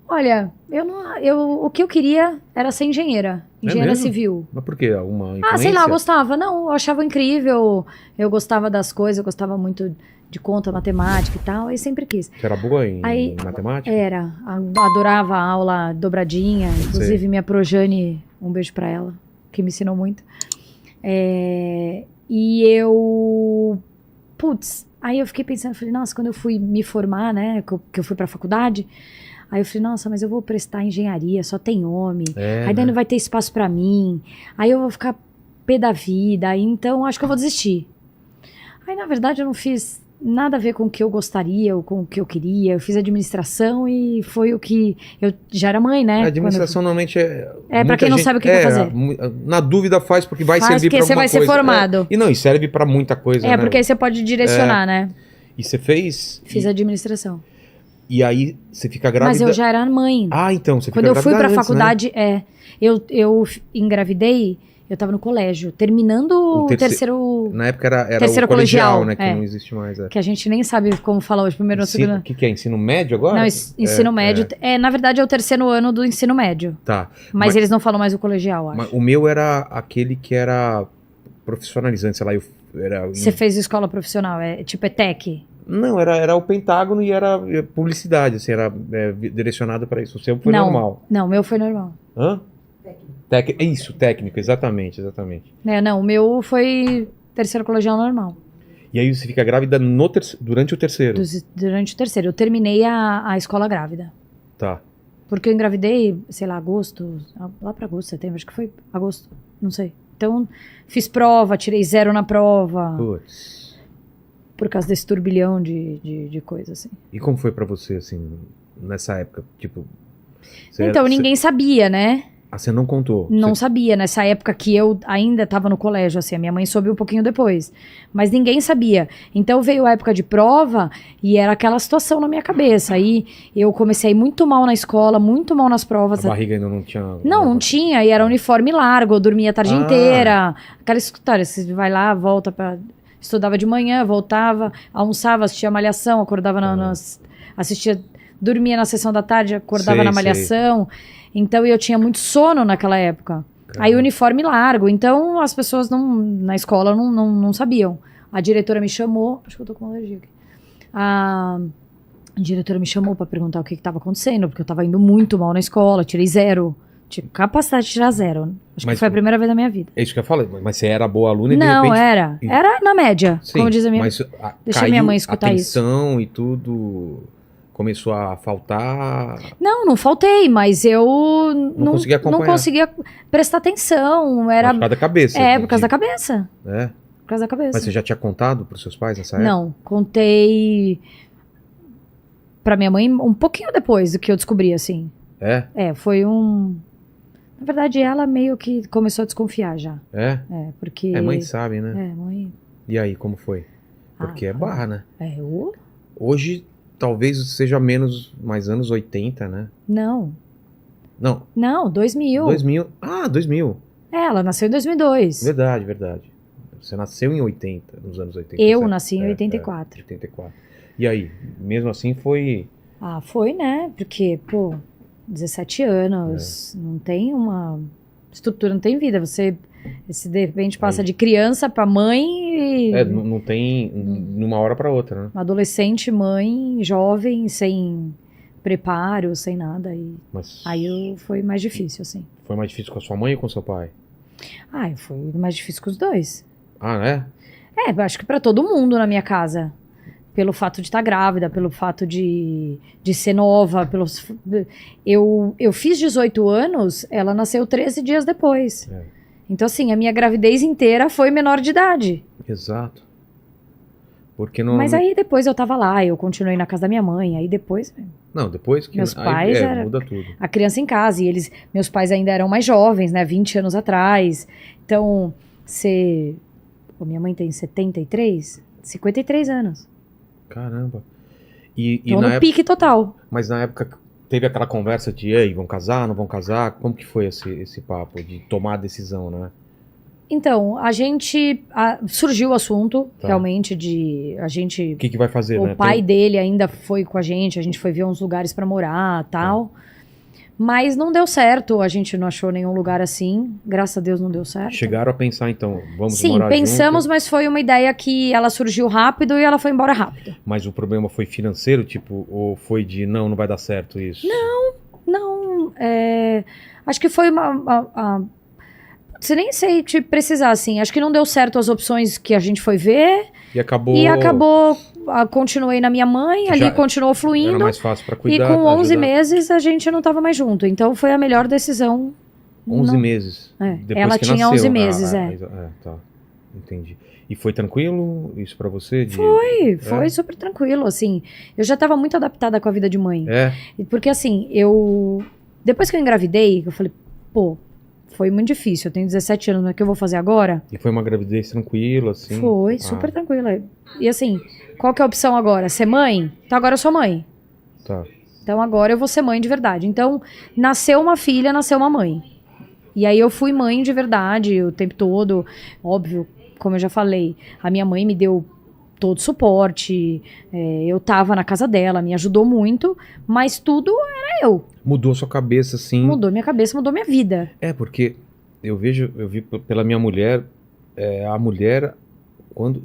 Olha, o que eu queria era ser engenheira. Engenheira mesmo? civil. Mas por quê? Alguma Ah, sei lá, eu influência? gostava. Não, eu achava incrível. Eu gostava das coisas, eu gostava muito de conta, matemática e tal. Aí sempre quis. Você era boa em Aí matemática? adorava a aula dobradinha. Sei. Inclusive minha Projane, um beijo pra ela, que me ensinou muito. E eu. Putz, aí eu fiquei pensando, falei, nossa, quando eu fui me formar, né, que eu fui pra faculdade, aí eu falei, nossa, mas eu vou prestar engenharia, só tem homem, É, aí daí né? não vai ter espaço pra mim, aí eu vou ficar pé da vida, aí então acho que eu vou desistir. Aí na verdade eu não fiz nada a ver com o que eu gostaria ou com o que eu queria, eu fiz administração e foi o que. Eu já era mãe, A né? administração normalmente é. Pra Muita quem não gente, sabe o que quer fazer. na dúvida faz porque vai Faz servir porque pra você alguma vai ser coisa. formado. E não, e serve pra muita coisa, né? Porque aí você pode direcionar, né? E você fez. Fiz administração. E aí você fica Mas grávida. eu já era mãe. Ah, então, você Quando fica eu fui grávida pra antes, né? faculdade, eu engravidei, eu tava no colégio, terminando o terceiro, Na época era terceiro o colegial, né? Que é, não existe mais. que a gente nem sabe como falar hoje, primeiro ou O segundo. que é? Ensino médio agora? Não, ensino médio, na verdade é o terceiro ano do ensino médio, Tá. mas eles não falam mais o colegial, Mas acho. o meu era aquele que era profissionalizante, sei lá, Você fez escola profissional, tipo ETEC? Não, era o Pentágono e era publicidade, assim, era direcionado para isso. O seu foi normal. Não, o meu foi normal. Hã? Isso, técnico, exatamente. Não, o meu foi terceiro colegial normal. E aí você fica grávida durante o terceiro. Durante o terceiro. Eu terminei a escola grávida. Tá. Porque eu engravidei, sei lá, agosto, lá pra agosto, setembro, acho que foi agosto, não sei. Então, fiz prova, tirei 0 na prova, Putz. por causa desse turbilhão de coisa, assim. E como foi pra você, assim, nessa época? Tipo. Então, ninguém sabia, né? Você não contou? Não sabia, nessa época que eu ainda estava no colégio, assim, a minha mãe soube um pouquinho depois, mas ninguém sabia. Então veio a época de prova e era aquela situação na minha cabeça. Aí eu comecei a ir muito mal na escola, muito mal nas provas. A barriga ainda não tinha. Não tinha, e era uniforme largo, eu dormia a tarde Ah. inteira. Aquela história, você vai lá, volta pra. Estudava de manhã, voltava, almoçava, assistia malhação, acordava assistia, dormia na sessão da tarde, acordava na malhação. Então eu tinha muito sono naquela época. Aí uniforme largo. Então as pessoas na escola não sabiam. A diretora me chamou. Acho que eu tô com alergia aqui. A diretora me chamou pra perguntar o que estava acontecendo, porque eu tava indo muito mal na escola, tirei 0. Tinha capacidade de tirar 0. Acho que foi a primeira vez da minha vida. É isso que eu falei, mas você era boa aluna e não, de repente. Era na média, Sim, como diz a minha. mas Deixa a minha mãe escutar isso. Atenção e tudo começou a faltar. Não faltei, mas eu não conseguia acompanhar. Não conseguia prestar atenção. Era... Por causa da cabeça. Por causa da cabeça. Por causa da cabeça. Mas você já tinha contado pros seus pais nessa época? Não, contei pra minha mãe um pouquinho depois do que eu descobri, assim. Foi um... Na verdade, ela meio que começou a desconfiar já. Porque... mãe sabe, né? Mãe... E aí, como foi? Porque é barra, né? Eu... Hoje, talvez seja mais anos 80, né? Não, 2000. 2000. Ah, 2000. Ela nasceu em 2002. Verdade. Você nasceu em 80, nos anos 80. Eu certo? nasci em 84. 84. E aí, mesmo assim foi... Foi, né? Porque, 17 anos, não tem uma estrutura, não tem vida. Você de repente passa de criança pra mãe e... não tem numa hora pra outra, né? Adolescente, mãe, jovem, sem preparo, sem nada. Aí foi mais difícil, assim. Foi mais difícil com a sua mãe ou com o seu pai? Foi mais difícil com os dois. É? Acho que pra todo mundo na minha casa. Pelo fato de estar grávida, pelo fato de ser nova. Eu fiz 18 anos, ela nasceu 13 dias depois. Então, assim, a minha gravidez inteira foi menor de idade. Exato. Porque não... Mas aí depois eu tava lá, eu continuei na casa da minha mãe, aí depois... Não, depois que... Meus pais muda tudo. A criança em casa, e meus pais ainda eram mais jovens, né, 20 anos atrás. Então, minha mãe tem 53 anos. Caramba. E então no pique total. Mas na época teve aquela conversa de, vão casar, não vão casar? Como que foi esse papo de tomar a decisão, né? Então, surgiu o assunto, Tá. realmente, de a gente... O que vai fazer, O né? pai dele ainda foi com a gente foi ver uns lugares pra morar, tal. Mas não deu certo, a gente não achou nenhum lugar assim. Graças a Deus não deu certo. Chegaram a pensar, então, vamos Sim, morar pensamos, junto, mas foi uma ideia que ela surgiu rápido e ela foi embora rápido. mas o problema foi financeiro, tipo, ou foi de, não vai dar certo isso? Não, acho que foi você nem sei te precisar, assim. Acho que não deu certo as opções que a gente foi ver. E acabou... E acabou, continuei na minha mãe, ali continuou Era fluindo. mais fácil pra E cuidar. com 11 ajudar. meses a gente não tava mais junto. Então foi a melhor decisão. 11 Não- meses. É, Depois ela que tinha nasceu. 11 meses, Tá. Entendi. E foi tranquilo isso pra você? Foi super tranquilo, assim. Eu já tava muito adaptada com a vida de mãe. Porque assim, depois que eu engravidei, eu falei, pô, foi muito difícil. Eu tenho 17 anos, mas o que eu vou fazer agora? E foi uma gravidez tranquila, assim? Foi, super tranquila. E assim, qual que é a opção agora? Ser mãe? Então agora eu sou mãe. Tá. Então agora eu vou ser mãe de verdade. Então, nasceu uma filha, nasceu uma mãe. E aí eu fui mãe de verdade o tempo todo. Óbvio, como eu já falei, a minha mãe me deu todo o suporte. Eu tava na casa dela, me ajudou muito. Mas tudo era eu. Mudou sua cabeça, assim? Mudou minha cabeça, mudou minha vida. Porque eu vi pela minha mulher, a mulher,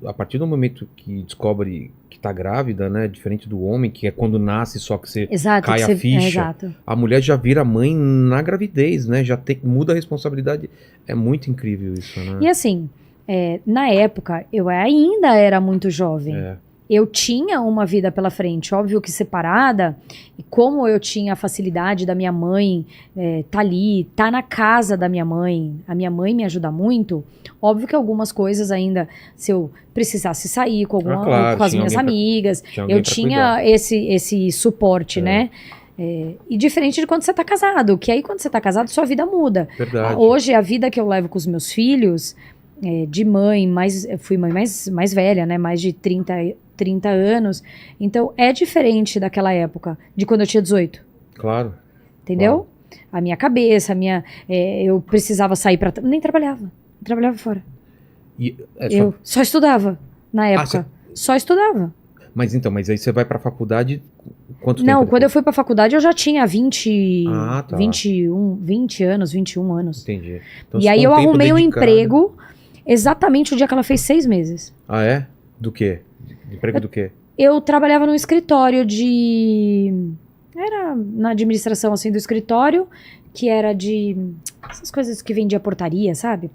a partir do momento que descobre que tá grávida, né, diferente do homem, que é quando nasce só que você Exato, cai que a ficha, exato. a mulher já vira mãe na gravidez, né, muda a responsabilidade, é muito incrível isso, né? E assim, na época, eu ainda era muito jovem. Eu tinha uma vida pela frente, óbvio que separada, e como eu tinha a facilidade da minha mãe tá ali, tá na casa da minha mãe, a minha mãe me ajuda muito, óbvio que algumas coisas ainda, se eu precisasse sair com as minhas amigas, eu tinha esse suporte, né? E diferente de quando você tá casado, que aí quando você tá casado, sua vida muda. Verdade. Hoje, a vida que eu levo com os meus filhos, de mãe, fui mãe mais velha, né? Mais de 30 anos. Então, é diferente daquela época, de quando eu tinha 18. Claro. Entendeu? Claro. A minha cabeça, eu precisava sair pra... Nem trabalhava. Trabalhava fora. Eu só estudava, na época. Só estudava. Mas aí você vai pra faculdade, quanto tempo? Não, quando eu fui pra faculdade, eu já tinha 20 anos, 21 anos. Entendi. Então, e aí eu arrumei um emprego exatamente o dia que ela fez 6 meses. Ah, é? Do quê? Emprego do quê? Eu trabalhava num escritório era na administração, assim, do escritório, que era de... essas coisas que vendia portaria, sabe?